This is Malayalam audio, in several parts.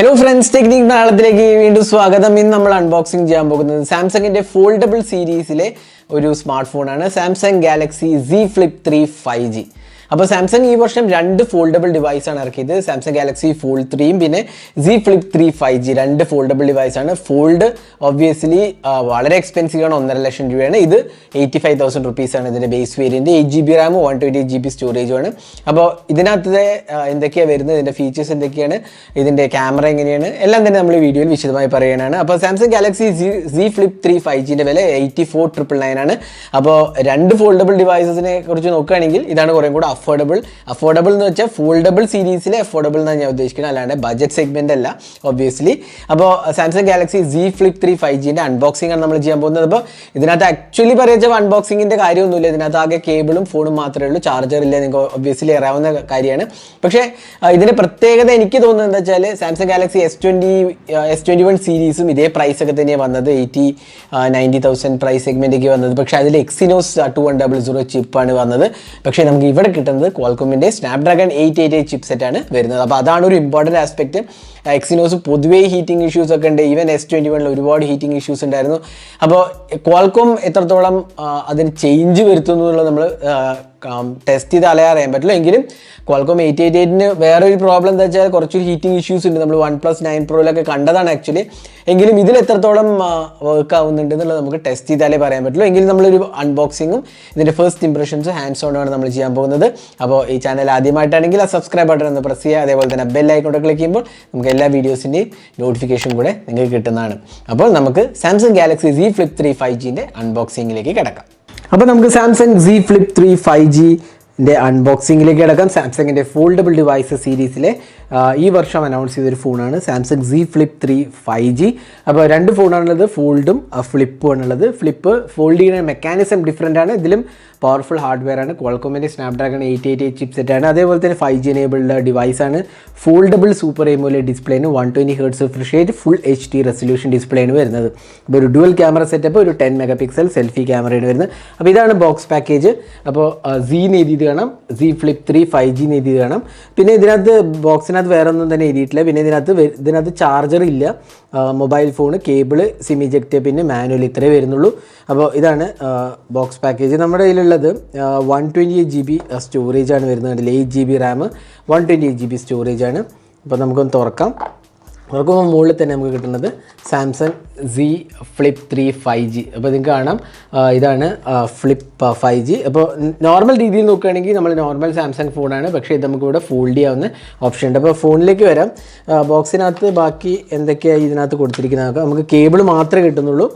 Hello friends, Technique നാളത്തിലേക്ക് വീണ്ടും സ്വാഗതം. ഇന്ന് നമ്മൾ അൺബോക്സിംഗ് ചെയ്യാൻ പോകുന്നത് സാംസങ്ങിന്റെ ഫോൾഡബിൾ സീരീസിലെ ഒരു സ്മാർട്ട് ഫോണാണ് Samsung Galaxy Z Flip 3 5G. അപ്പോൾ സാംസങ് ഈ വർഷം രണ്ട് ഫോൾഡബിൾ ഡിവൈസാണ് ഇറക്കിയത്. സാംസങ് ഗാലക്സി ഫോൾഡ് 3യും പിന്നെ Z Flip 3 5G രണ്ട് ഫോൾഡബിൾ ഡിവൈസാണ്. ഫോൾഡ് ഒബ്വിയസ്ലി വളരെ എക്സ്പെൻസീവ് ആണ്, 1.5 ലക്ഷം രൂപയാണ്. ഇത് 85,000 റുപ്പീസാണ് ഇതിൻ്റെ base variant. 8GB Ram 128GB സ്റ്റോറേജുമാണ്. അപ്പോൾ ഇതിനകത്ത് എന്തൊക്കെയാണ് വരുന്നത്, ഇതിൻ്റെ ഫീച്ചേഴ്സ് എന്തൊക്കെയാണ്, ഇതിൻ്റെ ക്യാമറ എങ്ങനെയാണ്, എല്ലാം തന്നെ നമ്മൾ വീഡിയോയിൽ വിശദമായി പറയുകയാണ്. അപ്പോൾ സാംസങ് ഗാലക്സി Z Flip 3 5Gൻ്റെ വില 84,999 ആണ്. അപ്പോൾ രണ്ട് ഫോൾഡബിൾ ഡിവൈസസിനെ കുറിച്ച് നോക്കുകയാണെങ്കിൽ ഇതാണ് കുറേ കൂടെ അഫോർഡബിൾ എന്ന് വെച്ചാൽ ഫോൾഡബിൾ സീരീസിലെ അഫോർഡബിൾ എന്നാണ് ഞാൻ ഉദ്ദേശിക്കുന്നത്, അല്ലാണ്ട് ബഡ്ജറ്റ് സെഗ്മെന്റ് അല്ല ഒബ്വിയസ്ലി. അപ്പോൾ സാംസങ് ഗാലക്സി Z Flip 3 5Gൻ്റെ അൺബോക്സിംഗ് ആണ് നമ്മൾ ചെയ്യാൻ പോകുന്നത്. അപ്പോൾ ഇതിനകത്ത് ആക്ച്വലി പറയുക അൺബോക്സിങ്ങിൻ്റെ കാര്യമൊന്നുമില്ല. ഇതിനകത്ത് ആകെ കേബിളും ഫോണും മാത്രമേ ഉള്ളൂ, ചാർജർ ഇല്ല. നിങ്ങൾക്ക് ഒബ്വിയസ്ലി അറിയാവുന്ന കാര്യമാണ്. പക്ഷേ ഇതിൻ്റെ പ്രത്യേകത എനിക്ക് തോന്നുന്നത് എന്താ വെച്ചാൽ സാംസങ് ഗാലക്സി S21 സീരീസും ഇതേ പ്രൈസൊക്കെ തന്നെയാണ് വന്നത്, 80,000-90,000 പ്രൈസ് സെഗ്മെൻറ്റേക്ക് വന്നത്. പക്ഷേ അതിൽ എക്സിനോസ് 2100 ചിപ്പാണ് വന്നത്. പക്ഷേ നമുക്ക് ഇവിടെ കിട്ടുന്നത് ക്വാൾകോമിൻ്റെ സ്നാപ്ഡ്രാഗൺ 888 ചിപ്സെറ്റ് ആണ് വരുന്നത്. അപ്പോൾ അതാണ് ഒരു ഇമ്പോർട്ടൻറ്റ് ആസ്പെക്റ്റ്. എക്സിനോസ് പൊതുവേ ഹീറ്റിംഗ് ഇഷ്യൂസ് ഒക്കെ ഉണ്ട്. ഈവൻ S21 ഒരുപാട് ഹീറ്റിംഗ് ഇഷ്യൂസ് ഉണ്ടായിരുന്നു. അപ്പോൾ ക്വാൾകോം എത്രത്തോളം അതിന് ചേഞ്ച് വരുത്തുന്നു എന്നുള്ളത് നമ്മൾ ടെസ്റ്റ് ചെയ്ത് അറിയാൻ പറ്റില്ല. എങ്കിലും ക്വാൾകോം 888ന് വേറൊരു പ്രോബ്ലം എന്താ വെച്ചാൽ കുറച്ചൊരു ഹീറ്റിംഗ് ഇഷ്യൂസ് ഉണ്ട്. നമ്മൾ OnePlus 9 Proയിലൊക്കെ കണ്ടതാണ് ആക്ച്വലി. എങ്കിലും ഇതിൽ എത്രത്തോളം വർക്ക് ആവുന്നുണ്ട് എന്നുള്ളത് നമുക്ക് ടെസ്റ്റ് ചെയ്താലേ പറയാൻ പറ്റുള്ളൂ. എങ്കിലും നമ്മളൊരു അൺബോക്സിങ്ങും ഇതിൻ്റെ ഫസ്റ്റ് ഇംപ്രഷൻസും ഹാൻഡ്സ് ഓൺ ആണ് നമ്മൾ ചെയ്യാൻ പോകുന്നത്. അപ്പോൾ ഈ ചാനൽ ആദ്യമായിട്ടാണെങ്കിൽ ആ സബ്സ്ക്രൈബ് ബട്ടൺ ഒന്ന് പ്രസ് ചെയ്യുക. അതേപോലെ തന്നെ ബെൽ ഐക്കൺ ക്ലിക്ക് ചെയ്യുമ്പോൾ നമുക്ക് എല്ലാ വീഡിയോസിൻ്റെയും നോട്ടിഫിക്കേഷൻ കൂടെ നിങ്ങൾക്ക് കിട്ടുന്നതാണ്. അപ്പോൾ നമുക്ക് സാംസങ് ഗാലക്സി Z Flip 3 5Gൻ്റെ അൺബോക്സിങ്ങിലേക്ക് കിടക്കാം. അപ്പോൾ നമുക്ക് സാംസങ് Z Flip 3 5Gൻ്റെ അൺബോക്സിങ്ങിലേക്ക് കിടക്കാം. സാംസങ്ങിൻ്റെ ഫോൾഡബിൾ ഡിവൈസസ് സീരീസിലെ ഈ വർഷം അനൗൺസ് ചെയ്തൊരു ഫോണാണ് സാംസങ് Z Flip 3 5G. അപ്പോൾ രണ്ട് ഫോണാണുള്ളത്, ഫോൾഡും ഫ്ലിപ്പും ആണുള്ളത്. ഫ്ലിപ്പ് ഫോൾഡ് ചെയ്യുന്ന മെക്കാനിസം ഡിഫറെൻ്റ് ആണ്. ഇതിലും പവർഫുൾ ഹാർഡ്വെയർ ആണ്. ക്വാൾകോമിൻ്റെ സ്നാപ്ഡ്രാഗൺ 888 ചിപ്സെറ്റ് ആണ്. അതേപോലെ തന്നെ 5G എനേബിൾഡ് ഡിവൈസാണ്. ഫോൾഡബിൾ സൂപ്പർ AMOLED ഡിസ്പ്ലേന് 120 Hz refresh rate, full HD resolution ഡിസ്പ്ലേയാണ് വരുന്നത്. അപ്പോൾ ഒരു ഡുവൽ ക്യാമറ സെറ്റപ്പ്, ഒരു 10 MP സെൽഫി ക്യാമറയാണ് വരുന്നത്. അപ്പോൾ ഇതാണ് ബോക്സ് പാക്കേജ്. അപ്പോൾ Z എഴുതിയത് കാണാം, Z Flip 3 5G എഴുതിയത് കാണാം. പിന്നെ ഇതിനകത്ത് ബോക്സിനകത്ത് വേറെ ഒന്നും തന്നെ എഴുതിയിട്ടില്ല. പിന്നെ ഇതിനകത്ത് ചാർജർ ഇല്ല, mobile phone, cable, SIM eject, പിന്നെ മാനുവൽ, ഇത്രേ വരുന്നുള്ളൂ. അപ്പോൾ ഇതാണ് ബോക്സ് പാക്കേജ്. നമ്മുടെ കയ്യിലുള്ളത് 128GB സ്റ്റോറേജാണ് വരുന്നത്. 8GB Ram 128GB സ്റ്റോറേജാണ്. അപ്പോൾ നമുക്കൊന്ന് തുറക്കുമ്പോൾ മുകളിൽ തന്നെ നമുക്ക് കിട്ടുന്നത് സാംസങ് Z Flip 3 5G. അപ്പോൾ നിങ്ങൾക്ക് കാണാം ഇതാണ് ഫ്ലിപ്പ് 5G. അപ്പോൾ നോർമൽ രീതിയിൽ നോക്കുകയാണെങ്കിൽ നമ്മൾ നോർമൽ സാംസങ് ഫോണാണ്, പക്ഷേ ഇത് നമുക്കിവിടെ ഫോൾഡ് ചെയ്യാവുന്ന ഓപ്ഷൻ ഉണ്ട്. അപ്പോൾ ഫോണിലേക്ക് വരാം. ബോക്സിനകത്ത് ബാക്കി എന്തൊക്കെയാണ് ഇതിനകത്ത് കൊടുത്തിരിക്കുന്നത് നമുക്ക് കേബിൾ മാത്രമേ കിട്ടുന്നുള്ളൂ,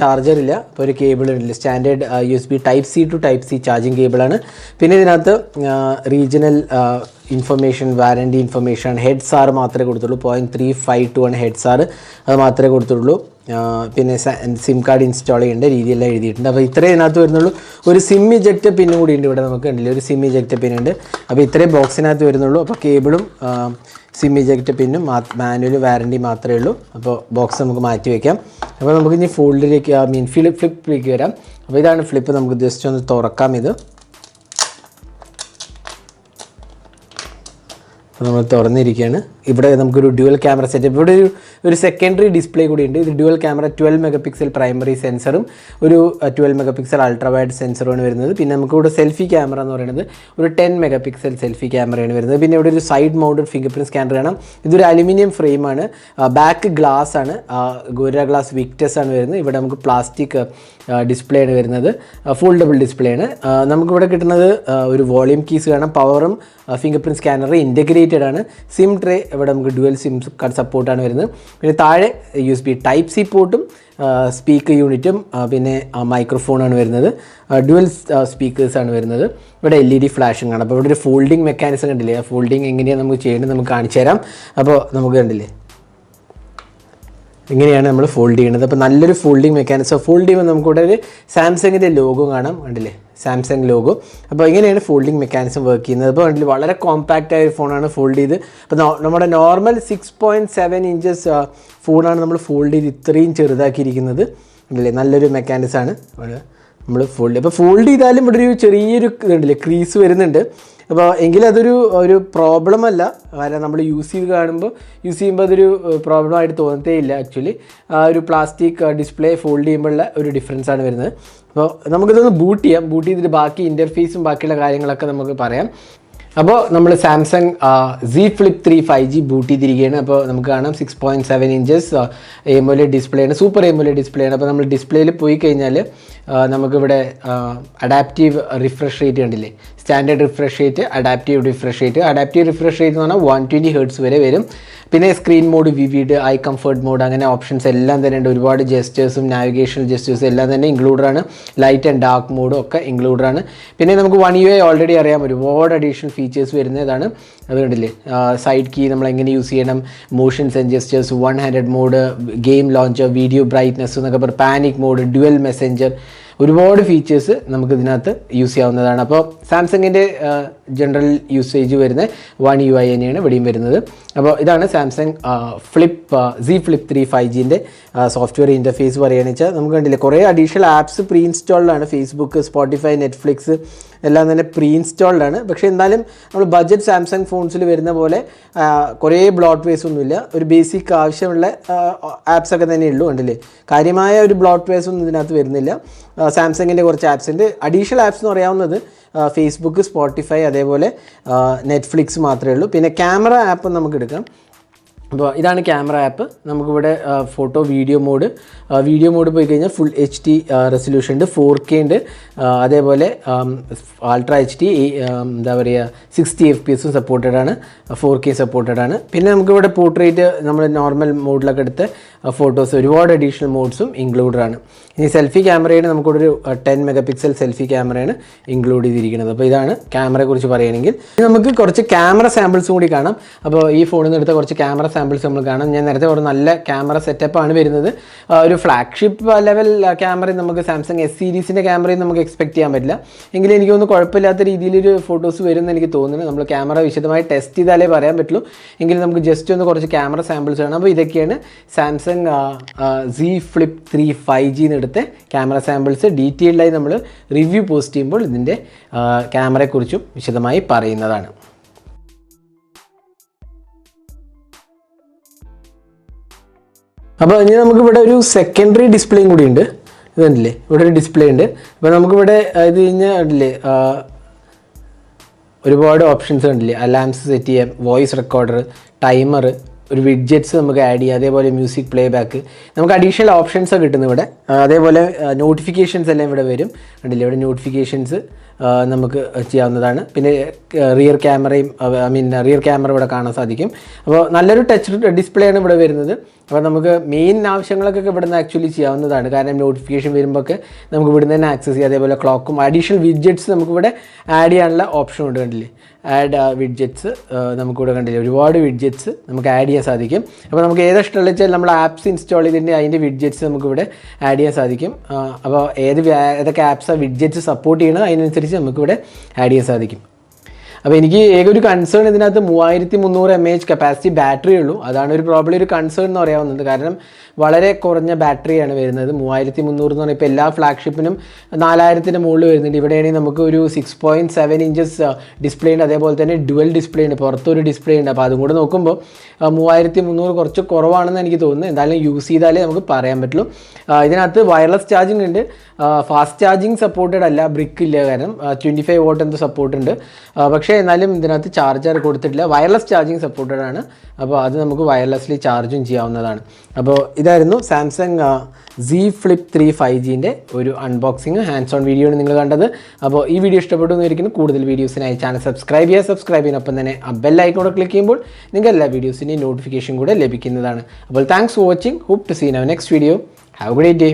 ചാർജർ ഇല്ല. അപ്പോൾ ഒരു കേബിൾ ഉണ്ടല്ലോ, standard USB Type-C to Type-C charging കേബിളാണ്. പിന്നെ ഇതിനകത്ത് റീജിയണൽ ഇൻഫർമേഷൻ, വാറൻറ്റി ഇൻഫർമേഷൻ, ഹെഡ്സ് ആർ മാത്രമേ കൊടുത്തുള്ളൂ. 0.352 ആണ് ഹെഡ്സ് ആർ, അത് മാത്രമേ കൊടുത്തുള്ളൂ. പിന്നെ സിം കാർഡ് ഇൻസ്റ്റാൾ ചെയ്യേണ്ട രീതിയെല്ലാം എഴുതിയിട്ടുണ്ട്. അപ്പോൾ ഇത്രയും ഇതിനകത്ത് വരുന്നുള്ളൂ. ഒരു സിം ഇജക്റ്റ് പിന്നും കൂടി ഉണ്ട് ഇവിടെ, നമുക്ക് കണ്ടില്ലേ ഒരു സിം ഇജക്റ്റ് പിൻ ഉണ്ട്. അപ്പോൾ ഇത്രയും ബോക്സിനകത്ത് വരുന്നുള്ളൂ. അപ്പോൾ കേബിളും സിം ഇജക്റ്റ് പിന്നും മാനുവൽ വാറൻറ്റി മാത്രമേ ഉള്ളൂ. അപ്പോൾ ബോക്സ് നമുക്ക് മാറ്റി വയ്ക്കാം. അപ്പോൾ നമുക്ക് ഇനി ഫോൾഡിലേക്ക് ഫ്ലിപ്പിലേക്ക് വരാം. അപ്പോൾ ഇതാണ് ഫ്ലിപ്പ്. നമുക്ക് ജസ്റ്റ് ഒന്ന് തുറക്കാം. ഇത് നമ്മൾ തുറന്നിരിക്കുകയാണ്. ഇവിടെ നമുക്കൊരു ഡ്യുവൽ ക്യാമറ സെറ്റപ്പ്, ഇവിടെ ഒരു സെക്കൻഡറി ഡിസ്പ്ലേ കൂടി ഉണ്ട്. ഇത് ഡ്യുവൽ ക്യാമറ 12 MP പ്രൈമറി സെൻസറും ഒരു 12 MP അൾട്രാ വൈഡ് സെൻസറുമാണ് വരുന്നത്. പിന്നെ നമുക്കിവിടെ സെൽഫി ക്യാമറ എന്ന് പറയുന്നത് ഒരു 10 MP സെൽഫി ക്യാമറയാണ് വരുന്നത്. പിന്നെ ഇവിടെ ഒരു side mounted finger print scanner കാണാം. ഇതൊരു അലുമിനിയം ഫ്രെയിമാണ്, ബാക്ക് ഗ്ലാസ് ആണ്, ഗോരില്ല ഗ്ലാസ് വിക്ടസ് ആണ് വരുന്നത്. ഇവിടെ നമുക്ക് പ്ലാസ്റ്റിക് ഡിസ്പ്ലേ ആണ് വരുന്നത്, ഫോൾഡബിൾ ഡിസ്പ്ലേ ആണ്. നമുക്കിവിടെ കിട്ടുന്നത് ഒരു വോളിയം കീസ് കാണാം, പവറും ഫിംഗർ പ്രിൻറ്റ് സ്കാനർ ഇൻറ്റഗ്രേറ്റഡ് ആണ്. സിം ട്രേ ഇവിടെ നമുക്ക് ഡുവൽ സിം കാർഡ് സപ്പോർട്ടാണ് വരുന്നത്. പിന്നെ താഴെ USB Type-C പോർട്ടും സ്പീക്കർ യൂണിറ്റും പിന്നെ മൈക്രോഫോണാണ് വരുന്നത്. ഡുവൽ സ്പീക്കേഴ്സാണ് വരുന്നത്. ഇവിടെ LED ഫ്ലാഷും കാണാം. അപ്പോൾ ഇവിടെ ഒരു ഫോൾഡിങ് മെക്കാനിസം കണ്ടില്ലേ, ആ ഫോൾഡിങ് എങ്ങനെയാണ് നമുക്ക് ചെയ്യേണ്ടത് നമുക്ക് കാണിച്ചു തരാം. അപ്പോൾ നമുക്ക് കണ്ടില്ലേ ഇങ്ങനെയാണ് നമ്മൾ ഫോൾഡ് ചെയ്യുന്നത്. അപ്പോൾ നല്ലൊരു ഫോൾഡിങ് മെക്കാനിസം. ഫോൾഡ് ചെയ്യുമ്പോൾ നമുക്കിവിടെ ഒരു സാംസങ്ങിൻ്റെ ലോഗോ കാണാം, കണ്ടില്ലേ സാംസങ് ലോഗോ. അപ്പോൾ ഇങ്ങനെയാണ് ഫോൾഡിങ് മെക്കാനിസം വർക്ക് ചെയ്യുന്നത്. അപ്പോൾ കണ്ടില്ലേ വളരെ കോമ്പാക്റ്റ് ആയ ഒരു ഫോണാണ് ഫോൾഡ് ചെയ്ത്. അപ്പോൾ നമ്മുടെ നോർമൽ 6.7 ഇഞ്ചസ് ഫോണാണ് നമ്മൾ ഫോൾഡ് ചെയ്ത് ഇത്രയും ചെറുതാക്കിയിരിക്കുന്നത്. കണ്ടില്ലേ നല്ലൊരു മെക്കാനിസമാണ്. നമ്മൾ ഫോൾഡ് ചെയ്താലും ഇവിടെ ഒരു ചെറിയൊരു ഇതുണ്ടല്ലേ, ക്രീസ് വരുന്നുണ്ട്. അപ്പോൾ എങ്കിലും അതൊരു പ്രോബ്ലം അല്ല, കാരണം നമ്മൾ യൂസ് ചെയ്യുമ്പോൾ അതൊരു പ്രോബ്ലമായിട്ട് തോന്നത്തേ ഇല്ല. ആക്ച്വലി ആ ഒരു പ്ലാസ്റ്റിക് ഡിസ്പ്ലേ ഫോൾഡ് ചെയ്യുമ്പോഴുള്ള ഒരു ഡിഫറൻസാണ് വരുന്നത്. അപ്പോൾ നമുക്കിതൊന്ന് ബൂട്ട് ചെയ്തിട്ട് ബാക്കി ഇൻ്റർഫേസും ബാക്കിയുള്ള കാര്യങ്ങളൊക്കെ നമുക്ക് പറയാം. അപ്പോൾ നമ്മൾ Samsung Z Flip 3 5G boot ചെയ്തിരിക്കുകയാണ്. അപ്പോൾ നമുക്ക് കാണാം 6.7 ഇഞ്ചസ് AMOLED ഡിസ്പ്ലേ ആണ്, സൂപ്പർ AMOLED ഡിസ്പ്ലേ ആണ്. അപ്പോൾ നമ്മൾ ഡിസ്പ്ലേയിൽ പോയി കഴിഞ്ഞാൽ നമുക്കിവിടെ അഡാപ്റ്റീവ് റിഫ്രഷ് റേറ്റ് കണ്ടില്ലേ, standard refresh rate, adaptive refresh rate എന്ന് പറഞ്ഞാൽ 120 Hz വരെ വരും. പിന്നെ screen mode, vivid, eye comfort mode, അങ്ങനെ ഓപ്ഷൻസ് എല്ലാം തന്നെ ഉണ്ട്. ഒരുപാട് ജെസ്റ്റേഴ്സും നാവിഗേഷണൽ ജെസ്റ്റേഴ്സും എല്ലാം തന്നെ ഇൻക്ലൂഡാണ്. ലൈറ്റ് ആൻഡ് ഡാർക്ക് മോഡും ഒക്കെ ഇൻക്ലൂഡാണ്. പിന്നെ നമുക്ക് One UI ഓൾറെഡി അറിയാം, ഒരുപാട് അഡീഷണൽ ഫീച്ചേഴ്സ് വരുന്നതാണ്. അത് കണ്ടില്ലേ, സൈഡ് കീ നമ്മൾ എങ്ങനെ യൂസ് ചെയ്യണം, motions and gestures, 1 handed mode, game launcher, video brightness എന്നൊക്കെ പറഞ്ഞ്, പാനിക് മോഡ്, ഡ്യുവൽ മെസ്സഞ്ചർ, ഒരുപാട് ഫീച്ചേഴ്സ് നമുക്ക് ഇതിനകത്ത് യൂസ് ചെയ്യാവുന്നതാണ്. അപ്പോൾ സാംസങ്ങിൻ്റെ ജനറൽ യൂസേജ് വരുന്ന One UI തന്നെയാണ് ഇവിടെയും വരുന്നത്. അപ്പോൾ ഇതാണ് സാംസങ് Z Flip 3 5Gൻ്റെ സോഫ്റ്റ്വെയർ ഇൻ്റർഫേസ് പറയുകയാണെന്ന് വെച്ചാൽ നമുക്ക് കണ്ടില്ലേ, കുറേ അഡീഷണൽ ആപ്സ് പ്രീ ഇൻസ്റ്റാൾഡാണ്. ഫേസ്ബുക്ക്, സ്പോട്ടിഫൈ, നെറ്റ്ഫ്ലിക്സ് എല്ലാം തന്നെ പ്രീ ഇൻസ്റ്റാൾഡാണ്. പക്ഷേ എന്നാലും നമ്മൾ ബഡ്ജറ്റ് സാംസങ് ഫോൺസിൽ വരുന്ന പോലെ കുറേ ബ്ലോട്ട്വെയർസ് ഒന്നുമില്ല. ഒരു ബേസിക് ആവശ്യമുള്ള ആപ്സൊക്കെ തന്നെ ഉള്ളൂ. കണ്ടില്ലേ, കാര്യമായ ഒരു ബ്ലോട്ട്വെയർസ് ഒന്നും ഇതിനകത്ത് വരുന്നില്ല. സാംസങ്ങിൻ്റെ കുറച്ച് ആപ്സ് ഉണ്ട്. അഡീഷണൽ ആപ്സ് എന്ന് പറയാവുന്നത് ഫേസ്ബുക്ക്, സ്പോട്ടിഫൈ, അതേപോലെ നെറ്റ്ഫ്ലിക്സ് മാത്രമേ ഉള്ളൂ. പിന്നെ ക്യാമറ ആപ്പ് നമുക്ക് എടുക്കാം. അപ്പോൾ ഇതാണ് ക്യാമറ ആപ്പ്. നമുക്കിവിടെ വീഡിയോ മോഡ് പോയി കഴിഞ്ഞാൽ ഫുൾ HD റെസൊല്യൂഷൻ ഉണ്ട്, 4K ഉണ്ട്, അതേപോലെ അൾട്രാ HD, എന്താ പറയുക, 60 FPS സപ്പോർട്ടഡ് ആണ്, 4K സപ്പോർട്ടഡ് ആണ്. പിന്നെ നമുക്കിവിടെ പോർട്രേറ്റ്, നമ്മൾ നോർമൽ മോഡിലൊക്കെ എടുത്ത ഫോട്ടോസ്, ഒരുപാട് അഡീഷണൽ മോഡ്സും ഇൻക്ലൂഡഡ് ആണ്. ഇനി സെൽഫി ക്യാമറയാണ്, നമുക്കിവിടെ ഒരു 10 MP സെൽഫി ക്യാമറയാണ് ഇൻക്ലൂഡ് ചെയ്തിരിക്കുന്നത്. അപ്പോൾ ഇതാണ് ക്യാമറയെക്കുറിച്ച് പറയുകയാണെങ്കിൽ. നമുക്ക് കുറച്ച് ക്യാമറ സാമ്പിൾസും കൂടി കാണാം. അപ്പോൾ ഈ ഫോണിൽ നിന്ന് എടുത്ത കുറച്ച് ക്യാമറ സാമ്പിൾസ് നമ്മൾ കാണാം. ഞാൻ നേരത്തെ ഒരു നല്ല ക്യാമറ സെറ്റപ്പാണ് വരുന്നത്. ഒരു ഫ്ലാഗ്ഷിപ്പ് ലെവൽ ക്യാമറയും നമുക്ക് സാംസങ് S സീരീസിൻ്റെ ക്യാമറയും നമുക്ക് എക്സ്പെക്ട് ചെയ്യാൻ പറ്റില്ല. എങ്കിലും എനിക്ക് തോന്നുന്നു കുഴപ്പമില്ലാത്ത രീതിയിലൊരു ഫോട്ടോസ് വരുമെന്ന് എനിക്ക് തോന്നുന്നു. നമ്മൾ ക്യാമറ വിശദമായി ടെസ്റ്റ് ചെയ്താലേ പറയാൻ പറ്റുള്ളൂ. എങ്കിലും നമുക്ക് ജസ്റ്റ് ഒന്ന് കുറച്ച് ക്യാമറ സാമ്പിൾസ് കാണാം. അപ്പോൾ ഇതൊക്കെയാണ് സാംസങ് Z Flip 3 5G എടുത്ത ക്യാമറ സാമ്പിൾസ്. ഡീറ്റെയിൽഡായി നമ്മൾ റിവ്യൂ പോസ്റ്റ് ചെയ്യുമ്പോൾ ഇതിൻ്റെ ക്യാമറയെക്കുറിച്ചും വിശദമായി പറയുന്നതാണ്. അപ്പോൾ ഇനി നമുക്കിവിടെ ഒരു സെക്കൻഡറി ഡിസ്പ്ലേയും കൂടി ഉണ്ട്. ഇതുണ്ടല്ലേ, ഇവിടെ ഒരു ഡിസ്പ്ലേ ഉണ്ട്. അപ്പോൾ നമുക്കിവിടെ ഇത് കഴിഞ്ഞാൽ ഉണ്ടല്ലേ, ഒരുപാട് ഓപ്ഷൻസ് ഉണ്ടല്ലേ, അലാംസ് സെറ്റ് ചെയ്യാം, വോയിസ് റെക്കോർഡർ, ടൈമർ, ഒരു വിഡ്ജറ്റ്സ് നമുക്ക് ആഡ് ചെയ്യാം, അതേപോലെ മ്യൂസിക് പ്ലേ ബാക്ക്, നമുക്ക് അഡീഷണൽ ഓപ്ഷൻസ് കിട്ടുന്നു ഇവിടെ. അതേപോലെ നോട്ടിഫിക്കേഷൻസ് എല്ലാം ഇവിടെ വരും. കണ്ടില്ലേ, ഇവിടെ നോട്ടിഫിക്കേഷൻസ് നമുക്ക് ചെയ്യാവുന്നതാണ്. പിന്നെ റിയർ ക്യാമറ ഇവിടെ കാണാൻ സാധിക്കും. അപ്പോൾ നല്ലൊരു ടച്ച് ഡിസ്പ്ലേ ആണ് ഇവിടെ വരുന്നത്. അപ്പോൾ നമുക്ക് മെയിൻ ആവശ്യങ്ങളൊക്കെ ഇവിടെ നിന്ന് ആക്ച്വലി ചെയ്യാവുന്നതാണ്. കാരണം നോട്ടിഫിക്കേഷൻ വരുമ്പോൾ ഒക്കെ നമുക്ക് ഇവിടെ നിന്ന് തന്നെ ആക്സസ് ചെയ്യാം. അതേപോലെ ക്ലോക്കും അഡീഷണൽ വിഡ്ജറ്റ്സ് നമുക്കിവിടെ ആഡ് ചെയ്യാനുള്ള ഓപ്ഷൻ ഉണ്ട്. കണ്ടില്ലേ, ആഡ് വിഡ്ജറ്റ്സ് നമുക്കിവിടെ കണ്ടില്ലേ, ഒരുപാട് വിഡ്ജറ്റ്സ് നമുക്ക് ആഡ് ചെയ്യാൻ സാധിക്കും. അപ്പോൾ നമുക്ക് ഏത് ഇഷ്ടമുള്ള വെച്ചാൽ നമ്മൾ ആപ്സ് ഇൻസ്റ്റാൾ ചെയ്തിട്ട് അതിൻ്റെ വിഡ്ജറ്റ്സ് നമുക്കിവിടെ ആഡ് ചെയ്യാൻ സാധിക്കും. അപ്പോൾ ഏതൊക്കെ ആപ്സാണ് വിഡ്ജറ്റ്സ് സപ്പോർട്ട് ചെയ്യണത് അതിനനുസരിച്ച് നമുക്കിവിടെ ആഡ് ചെയ്യാൻ സാധിക്കും. അപ്പോൾ എനിക്ക് ഒരു കൺസേൺ ഇതിനകത്ത് 3300 mAh കപ്പാസിറ്റി ബാറ്ററി ഉള്ളൂ. അതാണ് ഒരു പ്രോബ്ലം, ഒരു കൺസേൺ എന്ന് പറയാവുന്നത്. കാരണം വളരെ കുറഞ്ഞ ബാറ്ററിയാണ് വരുന്നത്. 3300 എന്ന് പറഞ്ഞാൽ ഇപ്പോൾ എല്ലാ ഫ്ലാഗ്ഷിപ്പിനും 4000-ന് മുകളിൽ വരുന്നുണ്ട്. ഇവിടെയാണെങ്കിൽ നമുക്ക് ഒരു 6.7 ഇഞ്ചസ് ഡിസ്പ്ലേ ഉണ്ട്, അതേപോലെ തന്നെ ഡുവൽ ഡിസ്പ്ലേ ഉണ്ട്, പുറത്തൊരു ഡിസ്പ്ലേ ഉണ്ട്. അപ്പോൾ അതും കൂടെ നോക്കുമ്പോൾ 3300 കുറച്ച് കുറവാണെന്ന് എനിക്ക് തോന്നുന്നു. എന്തായാലും യൂസ് ചെയ്താലേ നമുക്ക് പറയാൻ പറ്റുള്ളൂ. ഇതിനകത്ത് വയർലെസ് ചാർജിങ് ഉണ്ട്, ഫാസ്റ്റ് ചാർജിങ് സപ്പോർട്ടഡ് അല്ല, ബ്രിക്ക് ഇല്ല, കാരണം 25 watt എന്തോ സപ്പോർട്ട് ഉണ്ട്. പക്ഷേ എന്നാലും ഇതിനകത്ത് ചാർജർ കൊടുത്തിട്ടില്ല. വയർലെസ് ചാർജിങ് സപ്പോർട്ടഡ് ആണ്. അപ്പോൾ അത് നമുക്ക് വയർലെസ്ലി ചാർജും ചെയ്യാവുന്നതാണ്. അപ്പോൾ ഇതായിരുന്നു സാംസങ് Z Flip 3 5Gൻ്റെ ഒരു അൺബോക്സിങ് ഹാൻഡ്സ് ഓൺ വീഡിയോ ആണ് നിങ്ങൾ കണ്ടത്. അപ്പോൾ ഈ വീഡിയോ ഇഷ്ടപ്പെട്ടു എന്നിരിക്കുന്നു. കൂടുതൽ വീഡിയോസിനായി ചാനൽ സബ്സ്ക്രൈബ് ചെയ്യുന്നൊപ്പം തന്നെ ബെൽ ഐക്കൺ കൂടെ ക്ലിക്ക് ചെയ്യുമ്പോൾ നിങ്ങൾക്ക് എല്ലാ വീഡിയോസിൻ്റെയും നോട്ടിഫിക്കേഷൻ കൂടെ ലഭിക്കുന്നതാണ്. അപ്പോൾ thanks for watching. Hope to see in our next video. Have a great day.